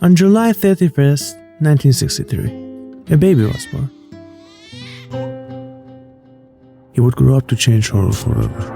On July 31st, 1963, a baby was born. He would grow up to change horror forever.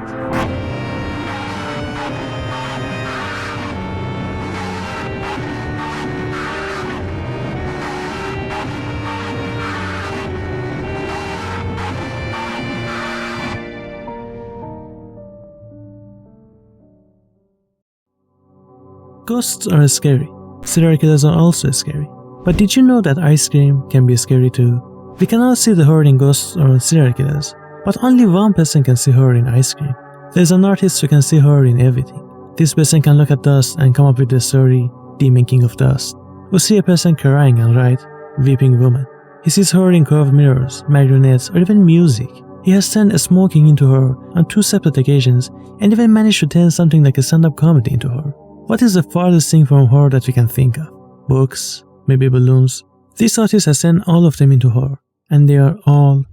Ghosts are scary. Serial killers are also scary. But did you know that ice cream can be scary too? We can all see the horror in ghosts or serial killers, but only one person can see horror in ice cream. There's an artist who can see horror in everything. This person can look at dust and come up with the story, Demon King of Dust. Or see a person crying and write, Weeping Woman. He sees horror in curved mirrors, marionettes, or even music. He has turned smoking into horror on 2 separate occasions and even managed to turn something like a stand-up comedy into horror. What is the farthest thing from horror that we can think of? Books? Maybe balloons? This artist has turned all of them into horror, and they are all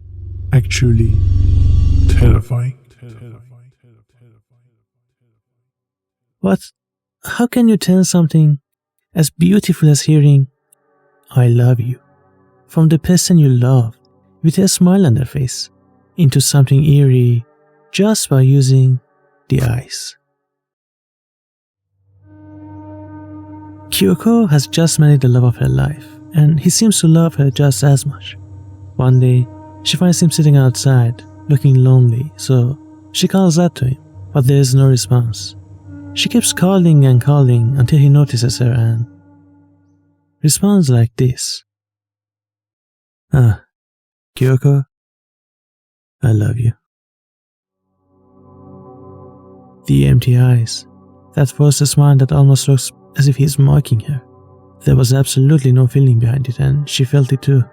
actually terrifying. What? How can you turn something as beautiful as hearing, I love you, from the person you love, with a smile on their face, into something eerie just by using the eyes? Kyoko has just married the love of her life, and he seems to love her just as much. One day, she finds him sitting outside, looking lonely, so she calls out to him, but there is no response. She keeps calling and calling until he notices her and responds like this. Kyoko, I love you. The empty eyes, that forced a smile that almost looks as if he's mocking her. There was absolutely no feeling behind it, and she felt it too.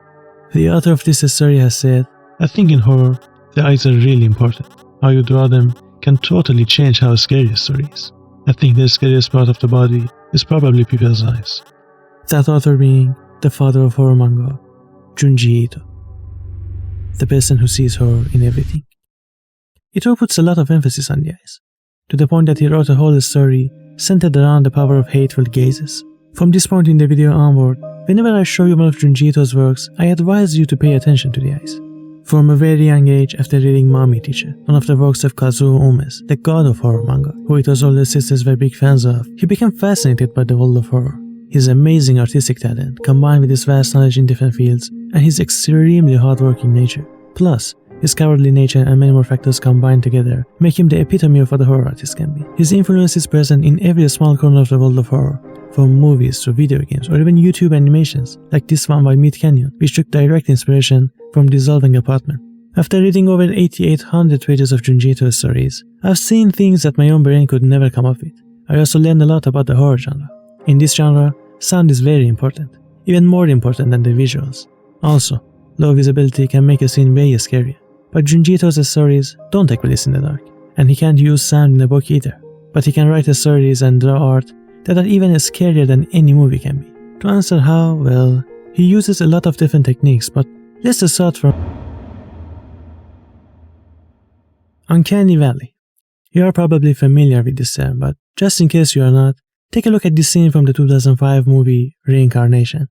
The author of this story has said, I think in horror, the eyes are really important. How you draw them can totally change how scary a story is. I think the scariest part of the body is probably people's eyes. That author being the father of horror manga, Junji Ito. The person who sees horror in everything. Ito puts a lot of emphasis on the eyes, to the point that he wrote a whole story centered around the power of hateful gazes. From this point in the video onward, whenever I show you one of Junji Ito's works, I advise you to pay attention to the eyes. From a very young age, after reading Mommy Teacher, one of the works of Kazuo Ume's, the god of horror manga, who Ito's older sisters were big fans of, he became fascinated by the world of horror. His amazing artistic talent, combined with his vast knowledge in different fields, and his extremely hardworking nature, plus his cowardly nature and many more factors combined together, make him the epitome of what a horror artist can be. His influence is present in every small corner of the world of horror, from movies to video games or even YouTube animations, like this one by Meat Canyon, which took direct inspiration from Dissolving Apartment. After reading over 8,800 pages of Junji Ito stories, I've seen things that my own brain could never come up with. I also learned a lot about the horror genre. In this genre, sound is very important, even more important than the visuals. Also, low visibility can make a scene way scarier. But Junji Ito's stories don't take place in the dark, and he can't use sound in a book either. But he can write stories and draw art that are even scarier than any movie can be. To answer how, well, he uses a lot of different techniques, but let's just start from Uncanny Valley. You are probably familiar with this term, but just in case you are not, take a look at this scene from the 2005 movie Reincarnation.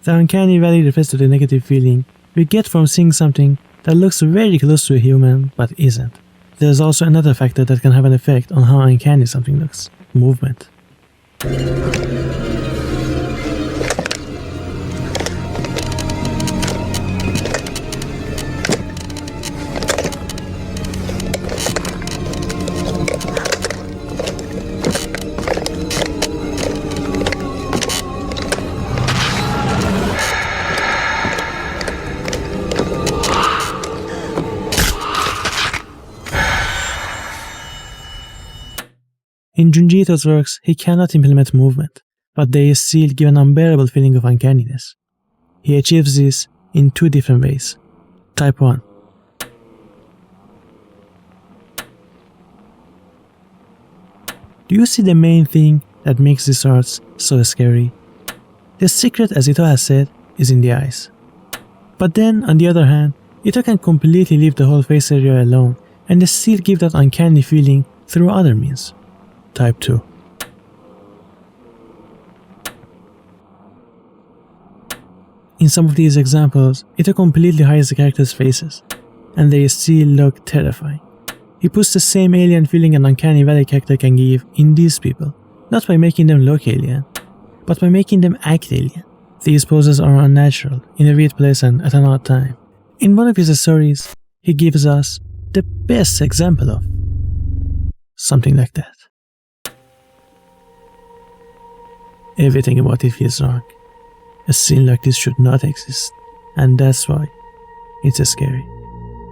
The Uncanny Valley refers to the negative feeling we get from seeing something that looks very close to a human but isn't. There's also another factor that can have an effect on how uncanny something looks: movement. In Junji Ito's works, he cannot implement movement, but they still give an unbearable feeling of uncanniness. He achieves this in 2 different ways. Type 1. Do you see the main thing that makes these arts so scary? The secret, as Ito has said, is in the eyes. But then, on the other hand, Ito can completely leave the whole face area alone and still give that uncanny feeling through other means. Type 2. In some of these examples, Ito completely hides the characters' faces, and they still look terrifying. He puts the same alien feeling an uncanny valley character can give in these people, not by making them look alien, but by making them act alien. These poses are unnatural, in a weird place and at an odd time. In one of his stories, he gives us the best example of something like that. Everything about it feels wrong. A scene like this should not exist, and that's why it's scary.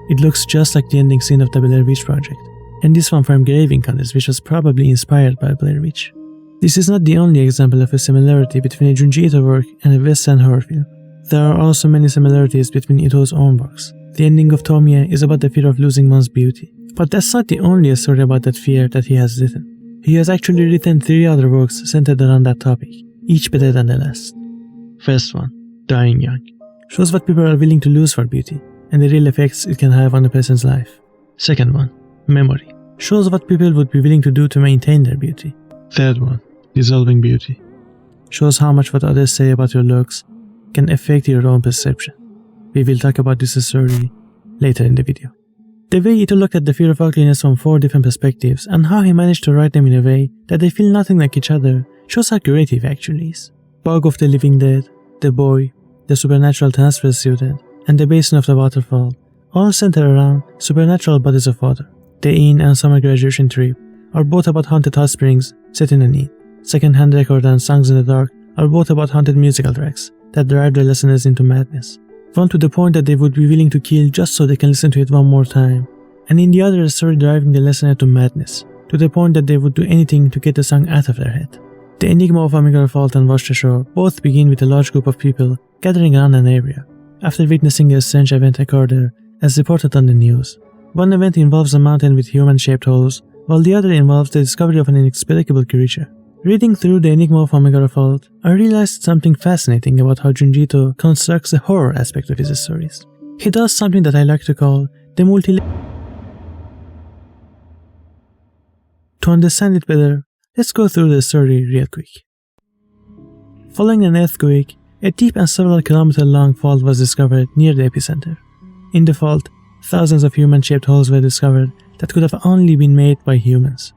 It looks just like the ending scene of the Blair Witch Project, and this one from Grave Encounters, which was probably inspired by Blair Witch. This is not the only example of a similarity between a Junji Ito work and a Western horror film. There are also many similarities between Ito's own works. The ending of Tomie is about the fear of losing one's beauty, but that's not the only story about that fear that he has written. He has actually written 3 other works centered around that topic, each better than the last. First one, Dying Young, shows what people are willing to lose for beauty, and the real effects it can have on a person's life. Second one, Memory, shows what people would be willing to do to maintain their beauty. Third one, Dissolving Beauty, shows how much what others say about your looks can affect your own perception. We will talk about this story later in the video. The way Ito looked at the fear of ugliness from 4 different perspectives and how he managed to write them in a way that they feel nothing like each other shows how creative he actually is. Bug of the Living Dead, The Boy, the supernatural transfer student, and the Basin of the Waterfall all center around supernatural bodies of water. The Inn and Summer Graduation Trip are both about haunted hot springs set in an inn. Second-Hand Record and Songs in the Dark are both about haunted musical tracks that drive their listeners into madness. One to the point that they would be willing to kill just so they can listen to it one more time, and in the other a story driving the listener to madness, to the point that they would do anything to get the song out of their head. The Enigma of Amigara Fault and Watch the Shore both begin with a large group of people gathering around an area, after witnessing a strange event occur there, as reported on the news. One event involves a mountain with human-shaped holes, while the other involves the discovery of an inexplicable creature. Reading through the Enigma of Amigara Fault, I realized something fascinating about how Junji Ito constructs the horror aspect of his stories. He does something that I like to call the To understand it better, let's go through the story real quick. Following an earthquake, a deep and several kilometer-long fault was discovered near the epicenter. In the fault, thousands of human-shaped holes were discovered that could have only been made by humans.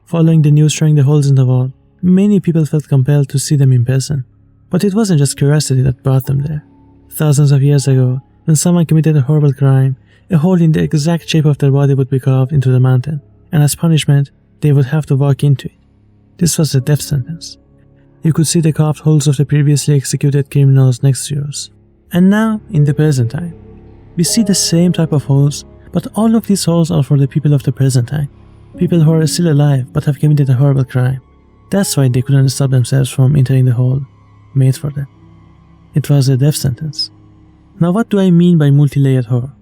Following the news showing the holes in the wall, many people felt compelled to see them in person. But it wasn't just curiosity that brought them there. Thousands of years ago, when someone committed a horrible crime, a hole in the exact shape of their body would be carved into the mountain, and as punishment, they would have to walk into it. This was the death sentence. You could see the carved holes of the previously executed criminals next to yours. And now, in the present time, we see the same type of holes, but all of these holes are for the people of the present time. People who are still alive but have committed a horrible crime. That's why they couldn't stop themselves from entering the hole made for them. It was a death sentence. Now what do I mean by multi-layered horror?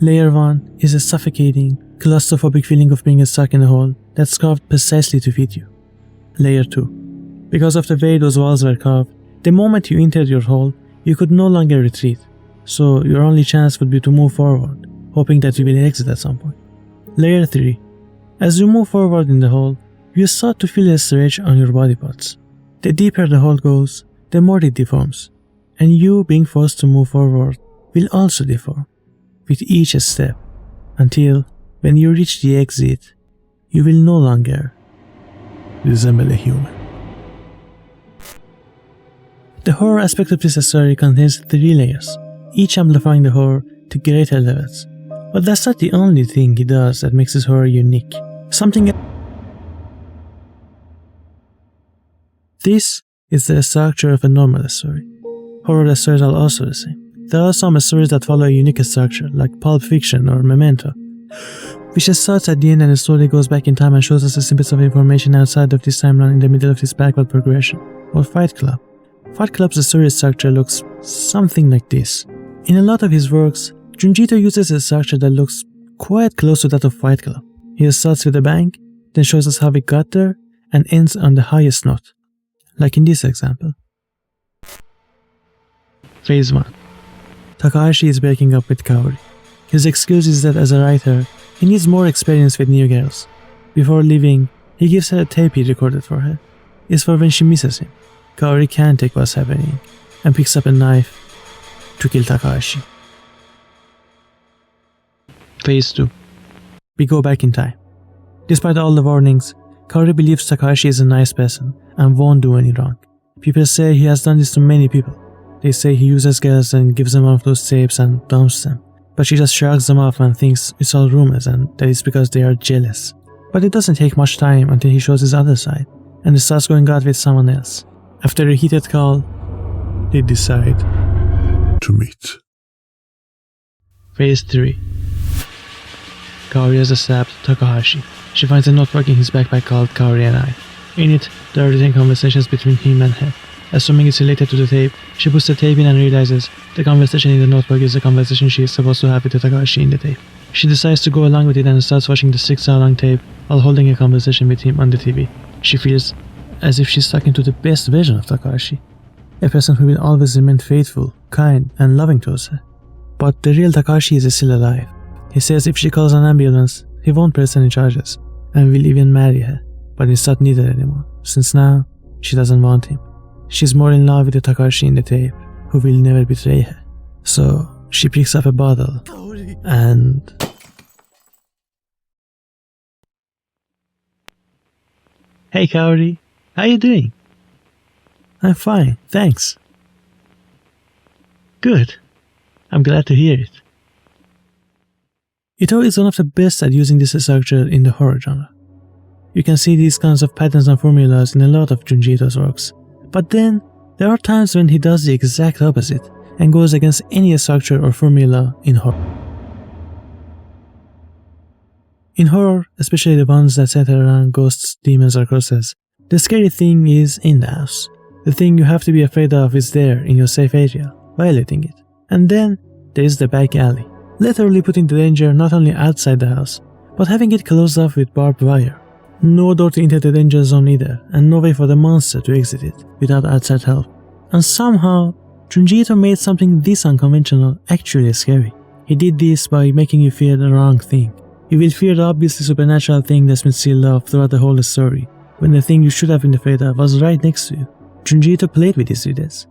Layer 1 is a suffocating, claustrophobic feeling of being stuck in a hole that's carved precisely to fit you. Layer 2. Because of the way those walls were carved, the moment you entered your hole, you could no longer retreat, so your only chance would be to move forward, hoping that you will exit at some point. Layer 3. As you move forward in the hole, you start to feel a stretch on your body parts. The deeper the hole goes, the more it deforms, and you being forced to move forward will also deform with each step, until when you reach the exit, you will no longer resemble a human. The horror aspect of this story contains 3 layers, each amplifying the horror to greater levels. But that's not the only thing he does that makes his horror unique. This is the structure of a normal story. Horror stories are also the same. There are some stories that follow a unique structure, like Pulp Fiction or Memento, which starts at the end and slowly goes back in time and shows us a snippet of information outside of this timeline in the middle of this backward progression, or Fight Club, Fight Club's story structure looks something like this. In a lot of his works, Junji Ito uses a structure that looks quite close to that of Fight Club. He starts with a bang, then shows us how we got there, and ends on the highest note, like in this example. Phase 1. Takahashi is breaking up with Kaori. His excuse is that as a writer, he needs more experience with new girls. Before leaving, he gives her a tape he recorded for her. It's for when she misses him. Kaori can't take what's happening, and picks up a knife to kill Takahashi. Phase 2. We go back in time. Despite all the warnings, Kaori believes Takahashi is a nice person and won't do any wrong. People say he has done this to many people. They say he uses girls and gives them one of those tapes and dumps them. But she just shrugs them off and thinks it's all rumors and that it's because they are jealous. But it doesn't take much time until he shows his other side and starts going out with someone else. After a heated call, they decide to meet. Phase 3. Kaori has stabbed Takahashi. She finds a notebook in his backpack called Kaori and I. In it, there are written conversations between him and her. Assuming it's related to the tape, she puts the tape in and realizes the conversation in the notebook is the conversation she is supposed to have with Takahashi in the tape. She decides to go along with it and starts watching the 6-hour-long tape while holding a conversation with him on the TV. She feels as if she's talking to the best version of Takahashi, a person who will always remain faithful, kind, and loving towards her. But the real Takahashi is still alive. He says if she calls an ambulance, he won't press any charges, and will even marry her, but it's not needed anymore, since now she doesn't want him. She's more in love with the Takahashi in the tape, who will never betray her. So she picks up a bottle and... Hey Kaori, how you doing? I'm fine, thanks. Good. I'm glad to hear it. Ito is one of the best at using this structure in the horror genre. You can see these kinds of patterns and formulas in a lot of Junji Ito's works. But then, there are times when he does the exact opposite and goes against any structure or formula in horror. In horror, especially the ones that center around ghosts, demons, or curses, the scary thing is in the house. The thing you have to be afraid of is there in your safe area, violating it. And then, there is the back alley, literally putting the danger not only outside the house, but having it closed off with barbed wire. No door to enter the danger zone either, and no way for the monster to exit it without outside help. And somehow, Junji Ito made something this unconventional actually scary. He did this by making you fear the wrong thing. You will fear the obviously supernatural thing that's been sealed off throughout the whole story, when the thing you should have been afraid of was right next to you. Junji Ito played with his readers.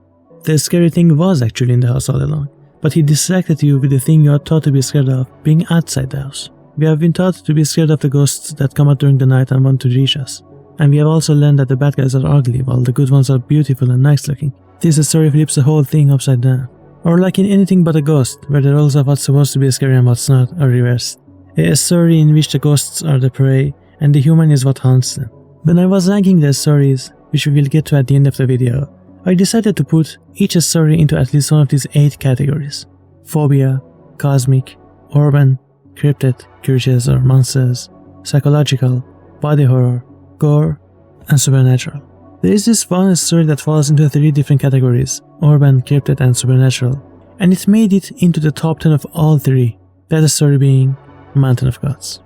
The scary thing was actually in the house all along, but he distracted you with the thing you are taught to be scared of being outside the house. We have been taught to be scared of the ghosts that come out during the night and want to reach us. And we have also learned that the bad guys are ugly while the good ones are beautiful and nice looking. This story flips the whole thing upside down. Or like in Anything But a Ghost, where the roles of what's supposed to be scary and what's not are reversed. A story in which the ghosts are the prey and the human is what haunts them. When I was ranking their stories, which we will get to at the end of the video, I decided to put each story into at least one of these 8 categories: phobia, cosmic, urban, cryptid, creatures or monsters, psychological, body horror, gore, and supernatural. There is this one story that falls into 3 different categories: urban, cryptid, and supernatural, and it made it into the top 10 of all 3, that story being Mountain of Gods.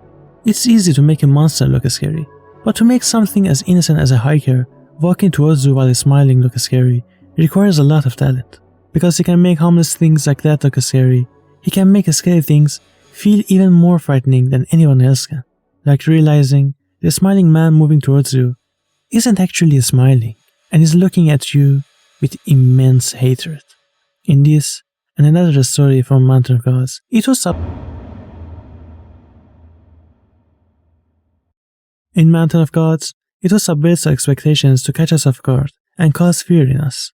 It's easy to make a monster look scary, but to make something as innocent as a hiker walking towards you while he's smiling look scary requires a lot of talent. Because he can make harmless things like that look scary, he can make scary things feel even more frightening than anyone else can. Like realizing the smiling man moving towards you isn't actually smiling and is looking at you with immense hatred. In this and another story from Mountain of Gods, In Mountain of Gods, Ito subverts our expectations to catch us off guard and cause fear in us.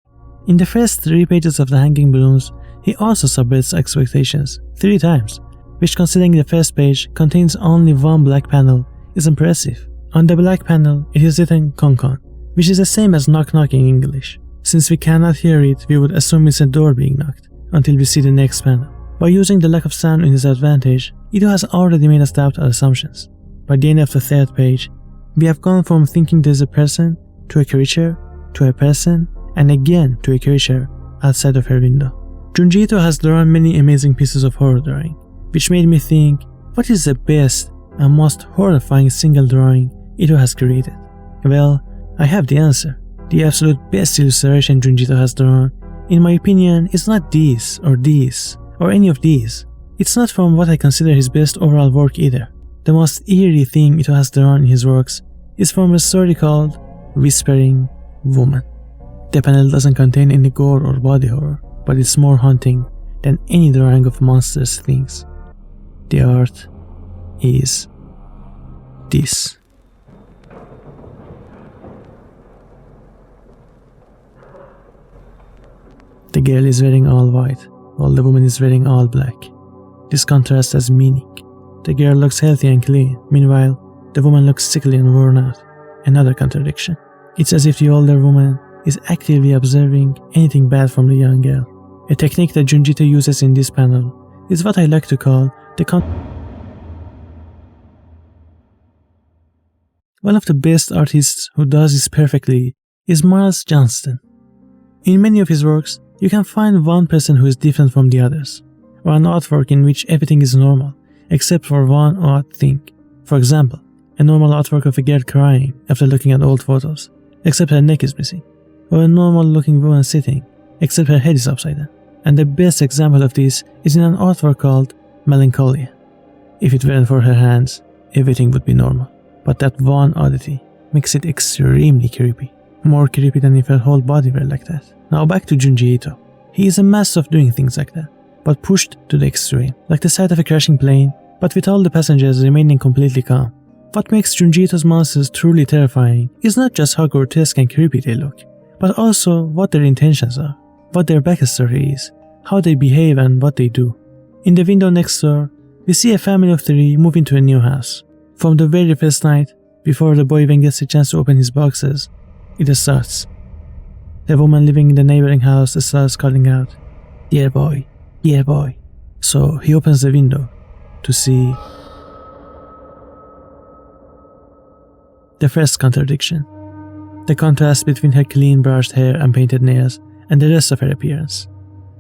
In the first 3 pages of the Hanging Balloons, he also subverts our expectations 3 times, which considering the first page contains only 1 black panel is impressive. On the black panel, it is written Konkon, which is the same as knock knock in English. Since we cannot hear it, we would assume it's a door being knocked until we see the next panel. By using the lack of sound in his advantage, Ito has already made us doubt our assumptions. By the end of the 3rd page, we have gone from thinking there's a person, to a creature, to a person, and again to a creature outside of her window. Junji Ito has drawn many amazing pieces of horror drawing, which made me think, what is the best and most horrifying single drawing Ito has created? Well, I have the answer. The absolute best illustration Junji Ito has drawn, in my opinion, is not this, or any of these. It's not from what I consider his best overall work either. The most eerie thing Ito has drawn in his works is from a story called Whispering Woman. The panel doesn't contain any gore or body horror, but it's more haunting than any drawing of monsters things. The art is this. The girl is wearing all white, while the woman is wearing all black. This contrast has meaning. The girl looks healthy and clean, meanwhile, the woman looks sickly and worn out. Another contradiction. It's as if the older woman is actively observing anything bad from the young girl. A technique that Junji Ito uses in this panel is what I like to call the One of the best artists who does this perfectly is Miles Johnston. In many of his works, you can find one person who is different from the others, or an artwork in which everything is normal, except for one odd thing. For example, a normal artwork of a girl crying after looking at old photos, except her neck is missing, or a normal looking woman sitting, except her head is upside down. And the best example of this is in an artwork called Melancholia. If it weren't for her hands, everything would be normal. But that one oddity makes it extremely creepy. More creepy than if her whole body were like that. Now back to Junji Ito. He is a master of doing things like that, but pushed to the extreme, like the sight of a crashing plane, but with all the passengers remaining completely calm. What makes Junji Ito's monsters truly terrifying is not just how grotesque and creepy they look, but also what their intentions are, what their backstory is, how they behave and what they do. In the window next door, we see a family of 3 move into a new house. From the very first night, before the boy even gets a chance to open his boxes, it starts. The woman living in the neighboring house starts calling out, "Dear boy, dear boy." So he opens the window to see the first contradiction. The contrast between her clean brushed hair and painted nails and the rest of her appearance.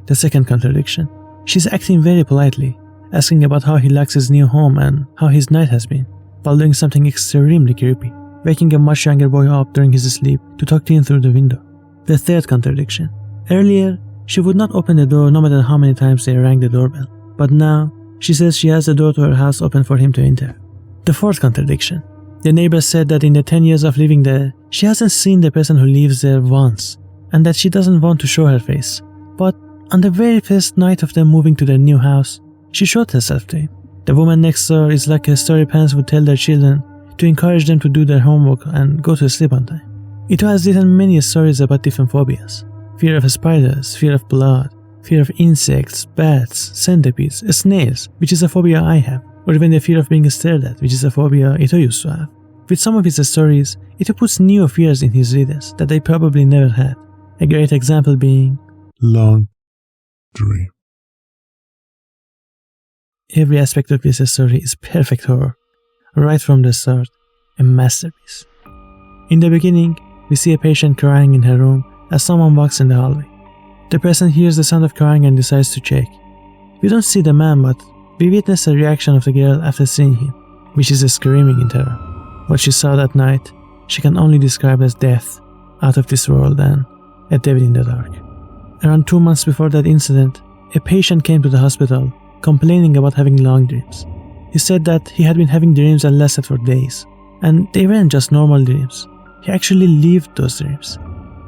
The second contradiction. She's acting very politely, asking about how he likes his new home and how his night has been, while doing something extremely creepy, waking a much younger boy up during his sleep to talk to him through the window. The third contradiction. Earlier, she would not open the door no matter how many times they rang the doorbell, but now, she says she has the door to her house open for him to enter. The fourth contradiction. The neighbor said that in the 10 years of living there, she hasn't seen the person who lives there once, and that she doesn't want to show her face. But on the very first night of them moving to their new house, she showed herself to him. The woman next door is like a story parents would tell their children to encourage them to do their homework and go to sleep on time. Ito has written many stories about different phobias. Fear of spiders, fear of blood, fear of insects, bats, centipedes, snails, which is a phobia I have, or even the fear of being stared at, which is a phobia Ito used to have. With some of his stories, Ito puts new fears in his readers that they probably never had. A great example being Long Dream. Every aspect of this story is perfect horror. Right from the start, a masterpiece. In the beginning, we see a patient crying in her room as someone walks in the hallway. The person hears the sound of crying and decides to check. We don't see the man, but we witness the reaction of the girl after seeing him, which is screaming in terror. What she saw that night, she can only describe as death, out of this world, and a devil in the dark. Around 2 months before that incident, a patient came to the hospital complaining about having long dreams. He said that he had been having dreams that lasted for days, and they weren't just normal dreams. He actually lived those dreams.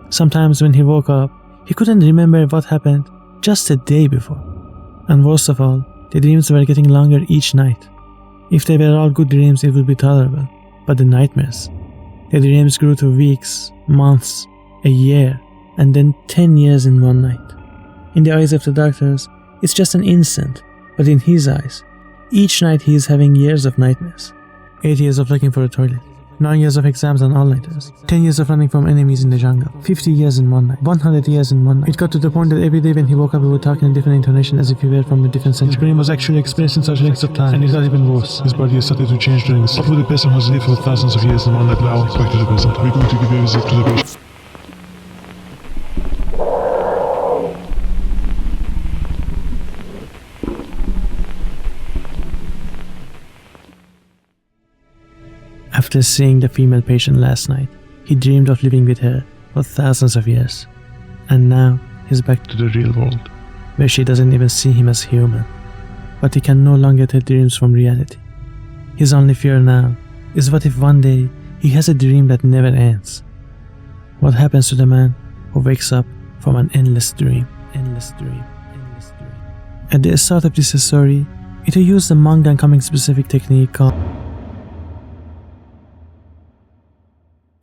Sometimes when he woke up, he couldn't remember what happened just a day before. And worst of all, the dreams were getting longer each night. If they were all good dreams, it would be tolerable, but the nightmares. The dreams grew to weeks, months, a year, and then 10 years in one night. In the eyes of the doctors, it's just an instant, but in his eyes, each night he is having years of nightmares. 8 years of looking for a toilet, 9 years of exams and all-nighters, 10 years of running from enemies in the jungle, 50 years in one night, 100 years in one night. It got to the point that every day when he woke up he would talk in a different intonation as if he were from a different century. His brain was actually experiencing such lengths of time, and it got even worse. His body has started to change during this. What would a person who has lived for thousands of years in one night allow? Back to the present. We're going to give a visit to the patient. After seeing the female patient last night, he dreamed of living with her for thousands of years. And now he's back To the real world. where she doesn't even see him as human. But he can no longer tell dreams from reality. His only fear now is what if one day he has a dream that never ends? What happens to the man who wakes up from an endless dream? At the start of this story, Ito used a manga and comic specific technique called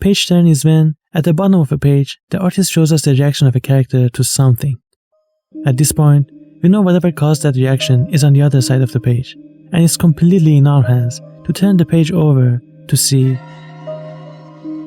page turn is when, at the bottom of a page, the artist shows us the reaction of a character to something. At this point, we know whatever caused that reaction is on the other side of the page, and it's completely in our hands to turn the page over to see.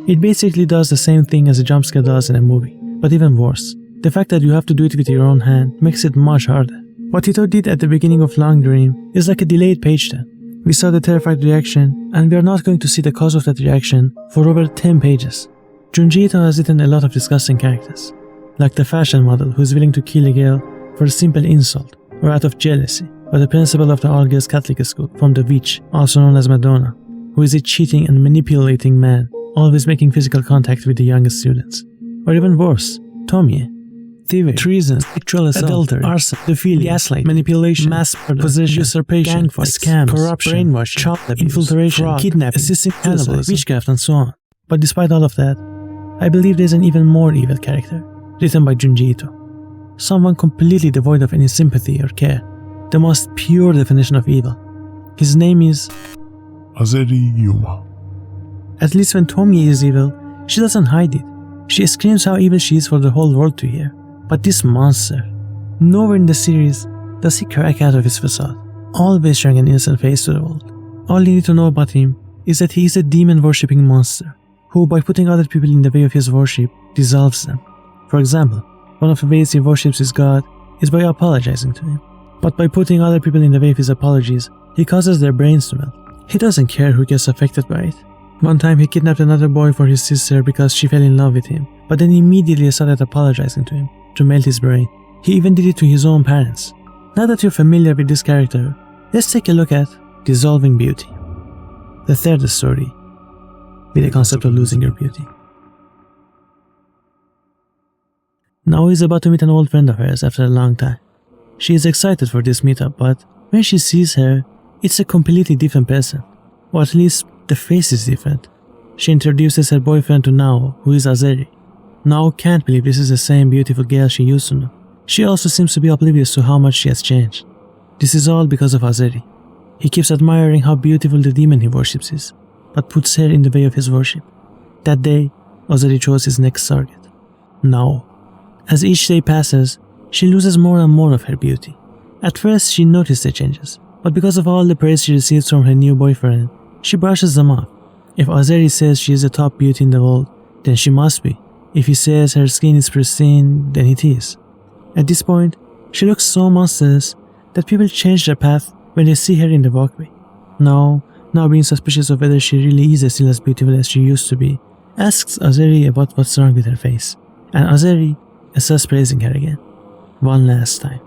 It basically does the same thing as a jump scare does in a movie, but even worse. The fact that you have to do it with your own hand makes it much harder. What Ito did at the beginning of Long Dream is like a delayed page turn. We saw the terrified reaction, and we are not going to see the cause of that reaction for over 10 pages. Junji Ito has written a lot of disgusting characters, like the fashion model who is willing to kill a girl for a simple insult or out of jealousy, or the principal of the all-girls Catholic school from The Witch, also known as Madonna, who is a cheating and manipulating man, always making physical contact with the youngest students. Or even worse, Tomie. Thievery, treason, sexual assault, adultery, arson, pedophilia, gaslight, manipulation, mass murder, possession, usurpation, gang fights, scams, corruption, brainwashing, child abuse, infiltration, fraud, kidnapping, assisting cannibalism, witchcraft, and so on. But despite all of that, I believe there's an even more evil character, written by Junji Ito. Someone completely devoid of any sympathy or care, the most pure definition of evil. His name is Azeri Yuma. At least when Tomie is evil, she doesn't hide it. She screams how evil she is for the whole world to hear. But this monster, nowhere in the series does he crack out of his facade, always showing an innocent face to the world. All you need to know about him is that he is a demon-worshipping monster, who by putting other people in the way of his worship, dissolves them. For example, one of the ways he worships his god is by apologizing to him. But by putting other people in the way of his apologies, he causes their brains to melt. He doesn't care who gets affected by it. One time he kidnapped another boy for his sister because she fell in love with him, but then immediately started apologizing to him to melt his brain. He even did it to his own parents. Now that you're familiar with this character, let's take a look at Dissolving Beauty, the third story with the concept of losing your beauty. Now he's about to meet an old friend of hers after a long time. She is excited for this meetup, but when she sees her, it's a completely different person, or at least the face is different. She introduces her boyfriend to Nao, who is Azeri. Nao can't believe this is the same beautiful girl she used to know. She also seems to be oblivious to how much she has changed. This is all because of Azeri. He keeps admiring how beautiful the demon he worships is, but puts her in the way of his worship. That day, Azeri chose his next target, Nao. As each day passes, she loses more and more of her beauty. At first, she noticed the changes, but because of all the praise she receives from her new boyfriend, she brushes them off. If Azeri says she is the top beauty in the world, then she must be. If he says her skin is pristine, then it is. At this point, she looks so monstrous that people change their path when they see her in the walkway. Now being suspicious of whether she really is still as beautiful as she used to be, asks Azeri about what's wrong with her face, and Azeri starts praising her again, one last time.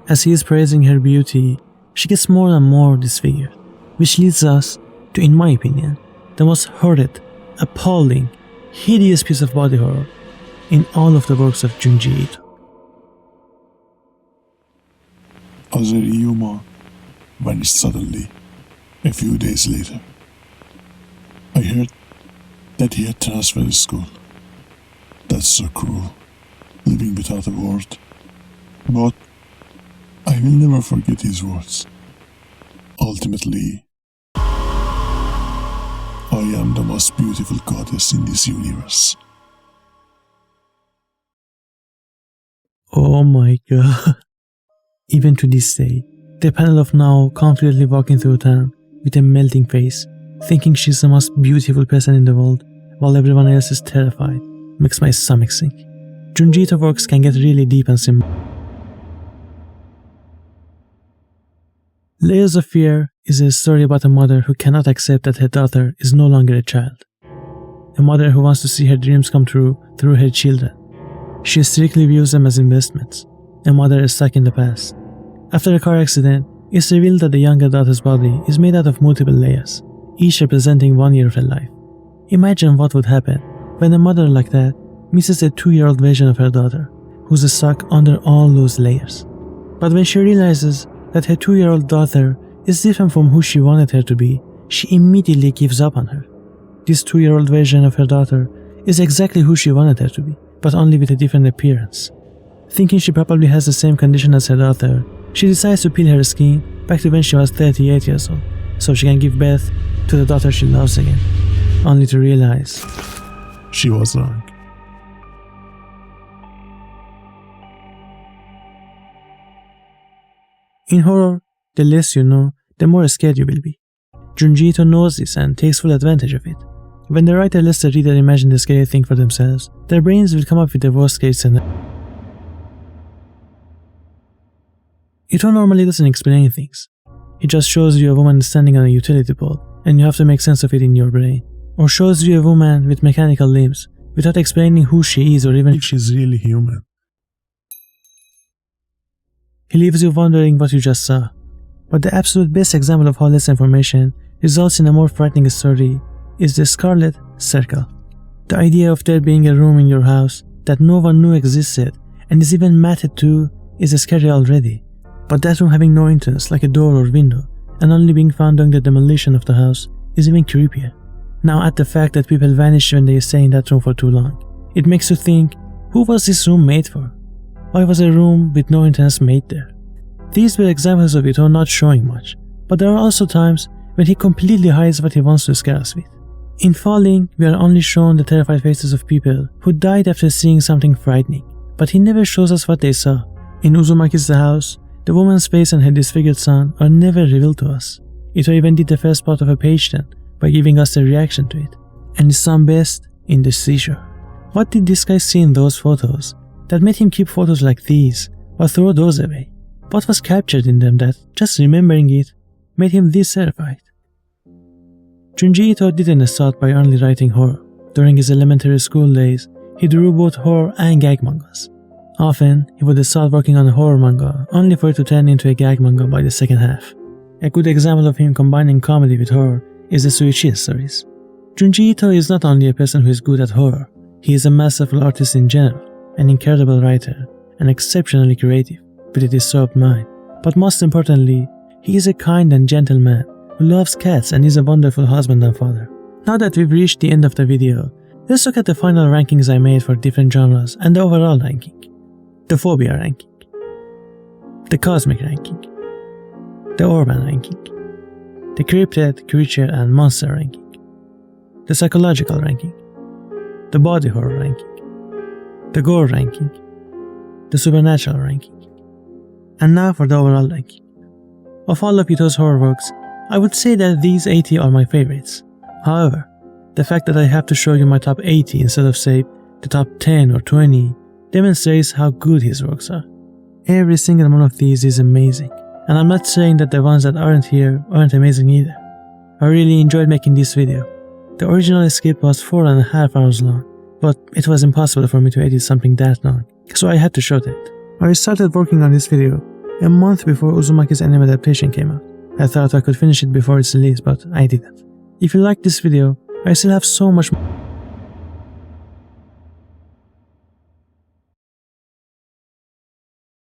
As he is praising her beauty, she gets more and more disfigured, which leads us to, in my opinion, the most horrid, appalling, hideous piece of body horror in all of the works of Junji Ito. Azeri Yuma vanished suddenly a few days later. I heard that he had transferred school. That's so cruel, living without a word. But I will never forget his words. Ultimately, I am the most beautiful goddess in this universe. Oh my god. Even to this day, the panel of Nao confidently walking through town with a melting face, thinking she's the most beautiful person in the world, while everyone else is terrified, makes my stomach sink. Junji Ito works can get really deep and simple. Layers of Fear is a story about a mother who cannot accept that her daughter is no longer a child. A mother who wants to see her dreams come true through her children. She strictly views them as investments. A mother is stuck in the past. After a car accident, it's revealed that the younger daughter's body is made out of multiple layers, each representing 1 year of her life. Imagine what would happen when a mother like that misses a 2-year-old version of her daughter, who's stuck under all those layers. But when she realizes that her 2-year-old daughter is different from who she wanted her to be, she immediately gives up on her. This 2-year-old version of her daughter is exactly who she wanted her to be, but only with a different appearance. Thinking she probably has the same condition as her daughter, she decides to peel her skin back to when she was 38 years old, so she can give birth to the daughter she loves again, only to realize she was wrong. In horror, the less you know, the more scared you will be. Junji Ito knows this and takes full advantage of it. When the writer lets the reader imagine the scary thing for themselves, their brains will come up with the worst case scenario. Ito normally doesn't explain things. He just shows you a woman standing on a utility pole, and you have to make sense of it in your brain. Or shows you a woman with mechanical limbs, without explaining who she is or even If she's really human. He leaves you wondering what you just saw. But the absolute best example of how less information results in a more frightening story is the Scarlet Circle. The idea of there being a room in your house that no one knew existed and is even matted to is scary already. But that room having no entrance like a door or window and only being found during the demolition of the house is even creepier. Now add the fact that people vanish when they stay in that room for too long. It makes you think, who was this room made for? Why was a room with no entrance made there? These were examples of Ito not showing much, but there are also times when he completely hides what he wants to scare us with. In Falling, we are only shown the terrified faces of people who died after seeing something frightening, but he never shows us what they saw. In Uzumaki's The House, the woman's face and her disfigured son are never revealed to us. Ito even did the first part of a page turn by giving us a reaction to it, and it's done best in the seizure. What did this guy see in those photos that made him keep photos like these or throw those away? What was captured in them that, just remembering it, made him this terrified? Junji Ito didn't start by only writing horror. During his elementary school days, he drew both horror and gag mangas. Often, he would start working on a horror manga, only for it to turn into a gag manga by the second half. A good example of him combining comedy with horror is the Suicide stories. Junji Ito is not only a person who is good at horror, he is a masterful artist in general, an incredible writer, and exceptionally creative, with a disturbed mind. But most importantly, he is a kind and gentle man who loves cats and is a wonderful husband and father. Now that we've reached the end of the video, let's look at the final rankings I made for different genres and the overall ranking. The phobia ranking, the cosmic ranking, the urban ranking, the cryptid, creature and monster ranking, the psychological ranking, the body horror ranking, the gore ranking, the supernatural ranking, and now for the overall ranking. Of all of Ito's horror works, I would say that these 80 are my favorites. However, the fact that I have to show you my top 80 instead of say the top 10 or 20 demonstrates how good his works are. Every single one of these is amazing, and I'm not saying that the ones that aren't here aren't amazing either. I really enjoyed making this video. The original script was 4.5 hours long, but it was impossible for me to edit something that long, so I had to short it. I started working on this video a month before Uzumaki's anime adaptation came out. I thought I could finish it before its release, but I didn't. If you liked this video, I still have so much more